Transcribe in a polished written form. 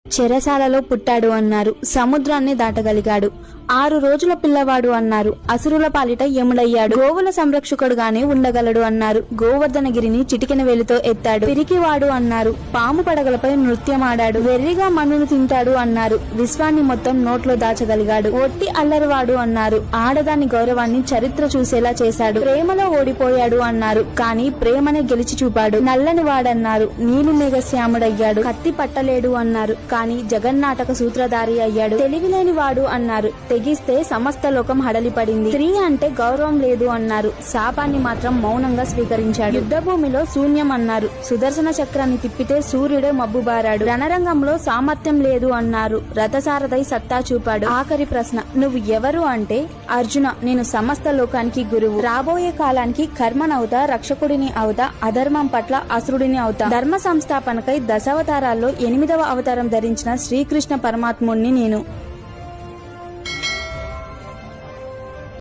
చెరసాలలో పుట్టాడు అన్నారు, సముద్రాన్ని దాటగలిగాడు. 6 రోజుల పిల్లవాడు అన్నారు, అసురుల పాలిట యముడయ్యాడు. గోవుల సంరక్షకుడుగానే ఉండగలడు అన్నారు, గోవర్ధనగిరిని చిటికెన వేలితో ఎత్తాడు. పిరికివాడు అన్నారు, పాము పడగలపై నృత్యమాడాడు. వెర్రిగా మన్నును తింటాడు అన్నారు, విశ్వాన్ని మొత్తం నోట్లో దాచగలిగాడు. ఒట్టి అల్లరివాడు అన్నారు, ఆడదాని గౌరవాన్ని చరిత్ర చూసేలా చేశాడు. ప్రేమలో ఓడిపోయాడు అన్నారు, కానీ ప్రేమనే గెలిచి చూపాడు. నల్లని వాడన్నారు, నీలి మేఘశ్యాముడయ్యాడు. కత్తి పట్టలేడు అన్నారు, కానీ జగన్నాటక సూత్రధారి అయ్యాడు. తెలివిలేని వాడు అన్నారు, తెగిస్తే సమస్త లోకం హడలిపడింది. స్త్రీ అంటే గౌరవం లేదు అన్నారు, శాపాన్ని మాత్రం మౌనంగా స్వీకరించాడు. యుద్ధ భూమిలో శూన్యం అన్నారు, సుదర్శన చక్రాన్ని తిప్పితే సూర్యుడే మబ్బుబారాడు. రణరంగంలో సామర్థ్యం లేదు అన్నారు, రథసారథై సత్తా చూపాడు. ఆఖరి ప్రశ్న, నువ్వు ఎవరు అంటే, అర్జున, నేను సమస్త లోకానికి గురువు. రాబోయే కాలానికి కర్మనవుతా, రక్షకుడిని అవుతా, అధర్మం పట్ల అసురుడిని అవుతా. ధర్మ సంస్థాపనకై దశావతారాల్లో 8వ అవతారం ధరించిన శ్రీకృష్ణ పరమాత్ముణ్ణి నేను.